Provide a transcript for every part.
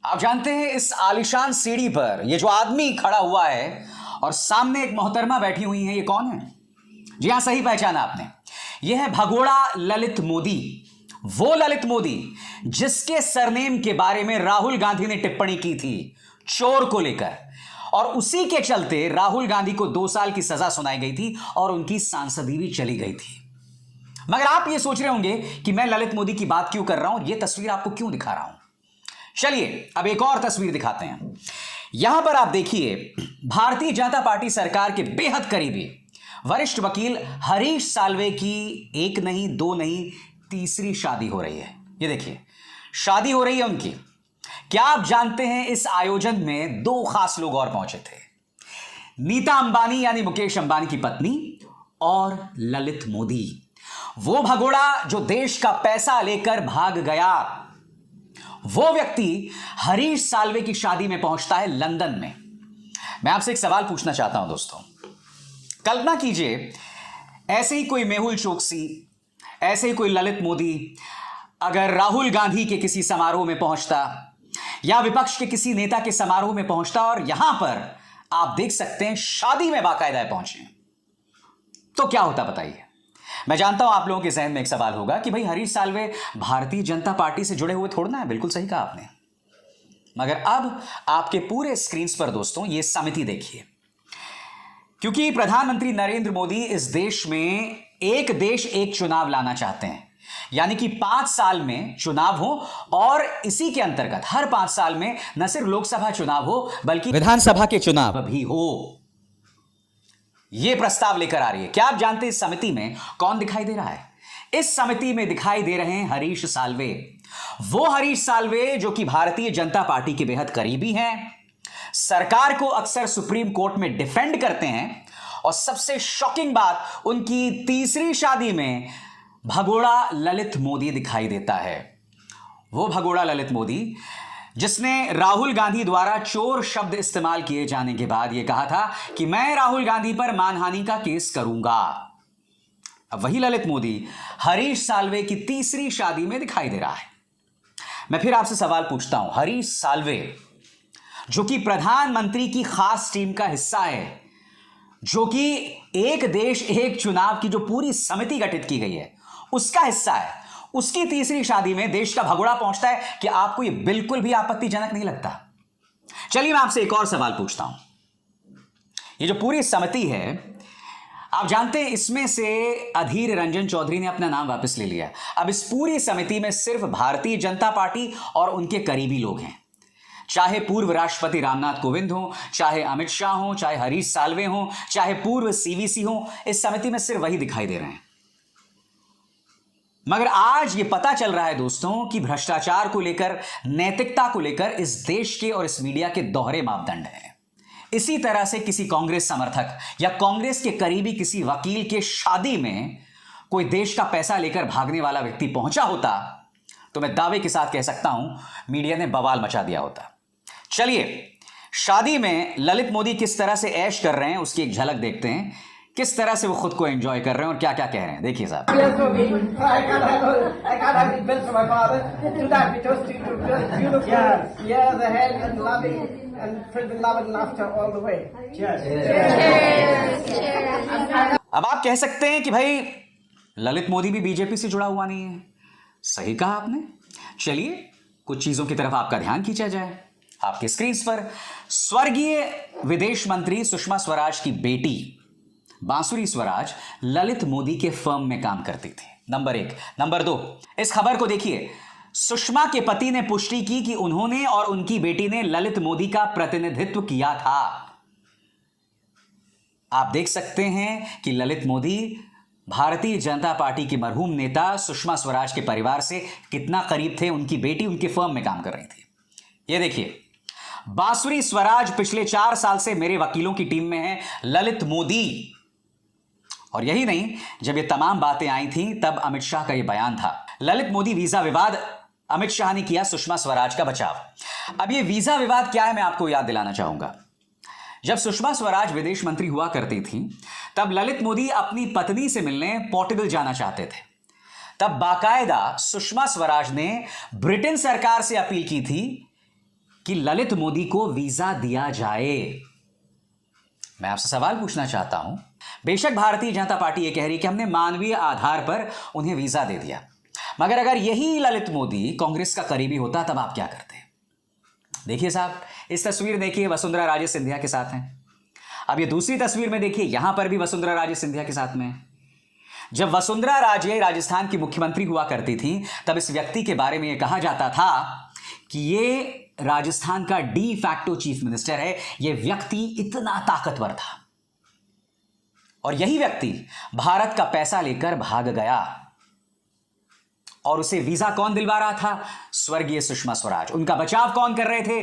आप जानते हैं इस आलीशान सीढ़ी पर ये जो आदमी खड़ा हुआ है और सामने एक मोहतरमा बैठी हुई है, ये कौन है? जी हां, सही पहचाना आपने। यह है भगोड़ा ललित मोदी। वो ललित मोदी जिसके सरनेम के बारे में राहुल गांधी ने टिप्पणी की थी चोर को लेकर, और उसी के चलते राहुल गांधी को 2 साल की सजा सुनाई गई थी और उनकी सांसदी भी चली गई थी। मगर आप ये सोच रहे होंगे कि मैं ललित मोदी की बात क्यों कर रहा हूं, यह तस्वीर आपको क्यों दिखा रहा हूं। चलिए अब एक और तस्वीर दिखाते हैं। यहां पर आप देखिए, भारतीय जनता पार्टी सरकार के बेहद करीबी वरिष्ठ वकील हरीश साल्वे की एक नहीं, 2 नहीं, तीसरी शादी हो रही है। ये देखिए, शादी हो रही है उनकी। क्या आप जानते हैं इस आयोजन में 2 खास लोग और पहुंचे थे? नीता अंबानी यानी मुकेश अंबानी की पत्नी और ललित मोदी, वो भगोड़ा जो देश का पैसा लेकर भाग गया। वो व्यक्ति हरीश साल्वे की शादी में पहुंचता है लंदन में। मैं आपसे एक सवाल पूछना चाहता हूं दोस्तों। कल्पना कीजिए, ऐसे ही कोई मेहुल चोकसी, ऐसे ही कोई ललित मोदी अगर राहुल गांधी के किसी समारोह में पहुंचता या विपक्ष के किसी नेता के समारोह में पहुंचता, और यहां पर आप देख सकते हैं शादी में बाकायदा पहुंचे, तो क्या होता बताइए। मैं जानता हूं आप लोगों के जहन में एक सवाल होगा कि भाई हरीश साल्वे भारतीय जनता पार्टी से जुड़े हुए थोड़ा ना है। बिल्कुल सही कहा आपने। मगर अब आपके पूरे स्क्रीन पर दोस्तों ये समिति देखिए, क्योंकि प्रधानमंत्री नरेंद्र मोदी इस देश में एक देश एक चुनाव लाना चाहते हैं, यानी कि 5 साल में चुनाव हो और इसी के अंतर्गत हर 5 साल में न सिर्फ लोकसभा चुनाव हो बल्कि विधानसभा के चुनाव भी हो। यह प्रस्ताव लेकर आ रही है। क्या आप जानते हैं इस समिति में कौन दिखाई दे रहा है? इस समिति में दिखाई दे रहे हैं हरीश साल्वे। वो हरीश साल्वे जो कि भारतीय जनता पार्टी के बेहद करीबी हैं, सरकार को अक्सर सुप्रीम कोर्ट में डिफेंड करते हैं, और सबसे शॉकिंग बात, उनकी तीसरी शादी में भगोड़ा ललित मोदी दिखाई देता है। वो भगोड़ा ललित मोदी जिसने राहुल गांधी द्वारा चोर शब्द इस्तेमाल किए जाने के बाद यह कहा था कि मैं राहुल गांधी पर मानहानि का केस करूंगा। अब वही ललित मोदी हरीश साल्वे की तीसरी शादी में दिखाई दे रहा है। मैं फिर आपसे सवाल पूछता हूं, हरीश साल्वे जो कि प्रधानमंत्री की खास टीम का हिस्सा है, जो कि एक देश एक चुनाव की जो पूरी समिति गठित की गई है उसका हिस्सा है, उसकी तीसरी शादी में देश का भगोड़ा पहुंचता है, कि आपको यह बिल्कुल भी आपत्तिजनक नहीं लगता? चलिए मैं आपसे एक और सवाल पूछता हूं। ये जो पूरी समिति है, आप जानते हैं इसमें से अधीर रंजन चौधरी ने अपना नाम वापस ले लिया। अब इस पूरी समिति में सिर्फ भारतीय जनता पार्टी और उनके करीबी लोग हैं। चाहे पूर्व राष्ट्रपति रामनाथ कोविंद हो, चाहे अमित शाह हो, चाहे हरीश साल्वे हो, चाहे पूर्व सीवीसी हो, इस समिति में सिर्फ वही दिखाई दे रहे हैं। मगर आज यह पता चल रहा है दोस्तों कि भ्रष्टाचार को लेकर, नैतिकता को लेकर इस देश के और इस मीडिया के दोहरे मापदंड हैं। इसी तरह से किसी कांग्रेस समर्थक या कांग्रेस के करीबी किसी वकील के शादी में कोई देश का पैसा लेकर भागने वाला व्यक्ति पहुंचा होता, तो मैं दावे के साथ कह सकता हूं मीडिया ने बवाल मचा दिया होता। चलिए, शादी में ललित मोदी किस तरह से ऐश कर रहे हैं उसकी एक झलक देखते हैं, किस तरह से वो खुद को एंजॉय कर रहे हैं और क्या क्या कह रहे हैं। देखिए साहब। अब आप कह सकते हैं कि भाई ललित मोदी भी बीजेपी से जुड़ा हुआ नहीं है। सही कहा आपने। चलिए कुछ चीजों की तरफ आपका ध्यान खींचा जाए। आपके स्क्रीन पर स्वर्गीय विदेश मंत्री सुषमा स्वराज की बेटी बांसुरी स्वराज ललित मोदी के फर्म में काम करती थी, नंबर 1। नंबर 2, इस खबर को देखिए। सुषमा के पति ने पुष्टि की कि उन्होंने और उनकी बेटी ने ललित मोदी का प्रतिनिधित्व किया था। आप देख सकते हैं कि ललित मोदी भारतीय जनता पार्टी के मरहूम नेता सुषमा स्वराज के परिवार से कितना करीब थे। उनकी बेटी उनके फर्म में काम कर रही थी। यह देखिए, बांसुरी स्वराज पिछले 4 साल से मेरे वकीलों की टीम में है। ललित मोदी। और यही नहीं, जब ये तमाम बातें आई थी तब अमित शाह का ये बयान था। ललित मोदी वीजा विवाद, अमित शाह ने किया सुषमा स्वराज का बचाव। अब ये वीजा विवाद क्या है, मैं आपको याद दिलाना चाहूंगा। जब सुषमा स्वराज विदेश मंत्री हुआ करती थी, तब ललित मोदी अपनी पत्नी से मिलने पोर्टुगल जाना चाहते थे। तब बाकायदा सुषमा स्वराज ने ब्रिटेन सरकार से अपील की थी कि ललित मोदी को वीजा दिया जाए। मैं आपसे सवाल पूछना चाहता हूं, बेशक भारतीय जनता पार्टी यह कह रही है कि हमने मानवीय आधार पर उन्हें वीजा दे दिया, मगर अगर यही ललित मोदी कांग्रेस का करीबी होता तब आप क्या करते? देखिए साहब, इस तस्वीर देखिए, वसुंधरा राजे सिंधिया के साथ हैं। अब ये दूसरी तस्वीर में देखिए, यहां पर भी वसुंधरा राजे सिंधिया के साथ में है। जब वसुंधरा राजे राजस्थान की मुख्यमंत्री हुआ करती थी तब इस व्यक्ति के बारे में यह कहा जाता था कि ये राजस्थान का डी फैक्टो चीफ मिनिस्टर है। यह व्यक्ति इतना ताकतवर था और यही व्यक्ति भारत का पैसा लेकर भाग गया और उसे वीजा कौन दिलवा रहा था? स्वर्गीय सुषमा स्वराज। उनका बचाव कौन कर रहे थे?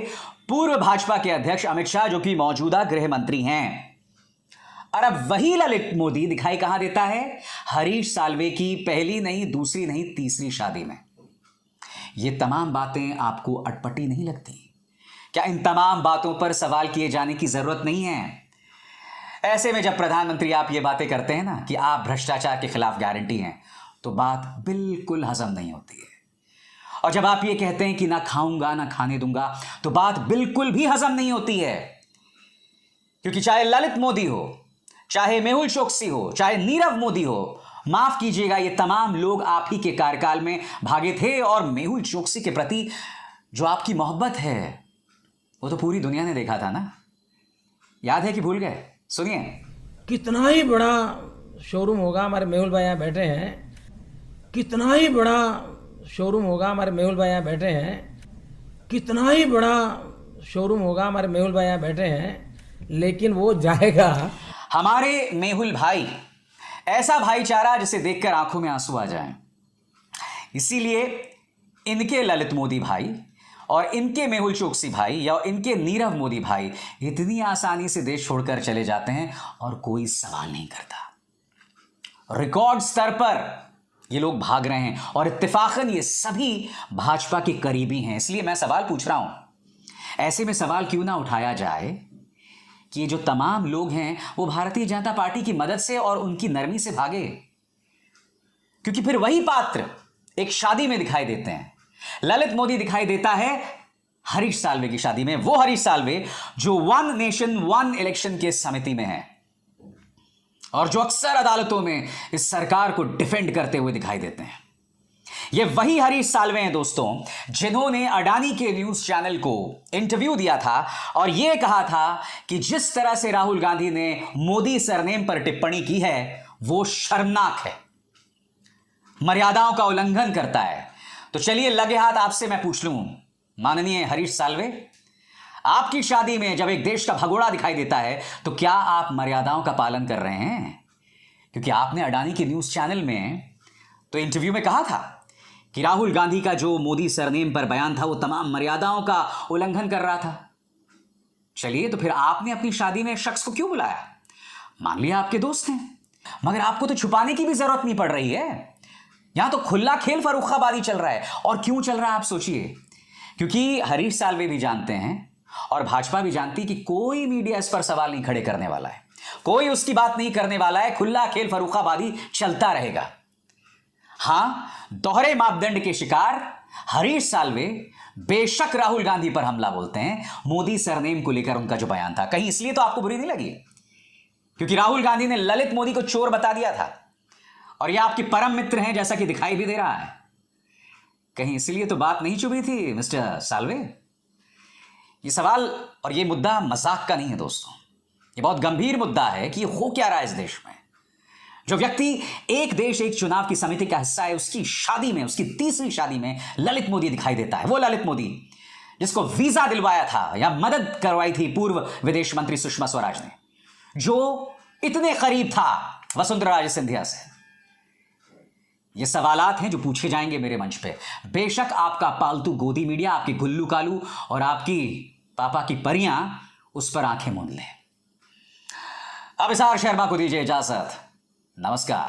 पूर्व भाजपा के अध्यक्ष अमित शाह, जो कि मौजूदा गृह मंत्री हैं। और अब वही ललित मोदी दिखाई कहां देता है? हरीश साल्वे की पहली नहीं, दूसरी नहीं, तीसरी शादी में। ये तमाम बातें आपको अटपटी नहीं लगती? क्या इन तमाम बातों पर सवाल किए जाने की जरूरत नहीं है? ऐसे में जब प्रधानमंत्री आप ये बातें करते हैं ना कि आप भ्रष्टाचार के खिलाफ गारंटी हैं, तो बात बिल्कुल हजम नहीं होती है। और जब आप ये कहते हैं कि ना खाऊंगा ना खाने दूंगा, तो बात बिल्कुल भी हजम नहीं होती है। क्योंकि चाहे ललित मोदी हो, चाहे मेहुल चोकसी हो, चाहे नीरव मोदी हो, माफ कीजिएगा, ये तमाम लोग आप ही के कार्यकाल में भागे थे। और मेहुल चोकसी के प्रति जो आपकी मोहब्बत है वो तो पूरी दुनिया ने देखा था ना। याद है कि भूल गए? सुनिए। कितना ही बड़ा शोरूम होगा, हमारे मेहुल भाई यहाँ बैठे हैं, कितना ही बड़ा शोरूम होगा, हमारे मेहुल भाई यहाँ बैठे हैं, कितना ही बड़ा शोरूम होगा, हमारे मेहुल भाई यहाँ बैठे हैं, लेकिन वो जाएगा। हमारे मेहुल भाई, ऐसा भाईचारा जिसे देखकर आंखों में आंसू आ जाएं। इसीलिए इनके ललित मोदी भाई और इनके मेहुल चोकसी भाई या इनके नीरव मोदी भाई इतनी आसानी से देश छोड़कर चले जाते हैं और कोई सवाल नहीं करता। रिकॉर्ड स्तर पर ये लोग भाग रहे हैं और इत्तेफाकन ये सभी भाजपा के करीबी हैं। इसलिए मैं सवाल पूछ रहा हूं, ऐसे में सवाल क्यों ना उठाया जाए कि ये जो तमाम लोग हैं वो भारतीय जनता पार्टी की मदद से और उनकी नरमी से भागे? क्योंकि फिर वही पात्र एक शादी में दिखाई देते हैं। ललित मोदी दिखाई देता है हरीश साल्वे की शादी में, वो हरीश साल्वे जो वन नेशन वन इलेक्शन के समिति में है और जो अक्सर अदालतों में इस सरकार को डिफेंड करते हुए दिखाई देते हैं। ये वही हरीश साल्वे हैं दोस्तों, जिन्होंने अडानी के न्यूज चैनल को इंटरव्यू दिया था और यह कहा था कि जिस तरह से राहुल गांधी ने मोदी सरनेम पर टिप्पणी की है वो शर्मनाक है, मर्यादाओं का उल्लंघन करता है। तो चलिए लगे हाथ आपसे मैं पूछ लूं, माननीय हरीश साल्वे, आपकी शादी में जब एक देश का भगोड़ा दिखाई देता है तो क्या आप मर्यादाओं का पालन कर रहे हैं? क्योंकि आपने अडानी के न्यूज चैनल में तो इंटरव्यू में कहा था कि राहुल गांधी का जो मोदी सरनेम पर बयान था वो तमाम मर्यादाओं का उल्लंघन कर रहा था। चलिए, तो फिर आपने अपनी शादी में शख्स को क्यों बुलाया? मान लिया आपके दोस्त हैं, मगर आपको तो छुपाने की भी जरूरत नहीं पड़ रही है। यहां तो खुला खेल फर्रुखाबादी चल रहा है। और क्यों चल रहा है आप सोचिए, क्योंकि हरीश साल्वे भी जानते हैं और भाजपा भी जानती कि कोई मीडिया इस पर सवाल नहीं खड़े करने वाला है, कोई उसकी बात नहीं करने वाला है। खुला खेल फर्रुखाबादी चलता रहेगा। हां, दोहरे मापदंड के शिकार हरीश साल्वे बेशक राहुल गांधी पर हमला बोलते हैं, मोदी सरनेम को लेकर उनका जो बयान था, कहीं इसलिए तो आपको बुरी नहीं लगी क्योंकि राहुल गांधी ने ललित मोदी को चोर बता दिया था और यह आपके परम मित्र हैं जैसा कि दिखाई भी दे रहा है। कहीं इसलिए तो बात नहीं चुभी थी मिस्टर साल्वे? ये सवाल और ये मुद्दा मजाक का नहीं है दोस्तों, ये बहुत गंभीर मुद्दा है कि हो क्या रहा है इस देश में। जो व्यक्ति एक देश एक चुनाव की समिति का हिस्सा है, उसकी शादी में, उसकी तीसरी शादी में ललित मोदी दिखाई देता है। वो ललित मोदी जिसको वीजा दिलवाया था या मदद करवाई थी पूर्व विदेश मंत्री सुषमा स्वराज ने, जो इतने करीब था वसुंधरा राजे सिंधिया से। ये सवालात हैं जो पूछे जाएंगे मेरे मंच पे। बेशक आपका पालतू गोदी मीडिया, आपकी गुल्लू कालू और आपकी पापा की परियां उस पर आंखें मूंद लें। अब इसार शर्मा को दीजिए इजाजत। नमस्कार।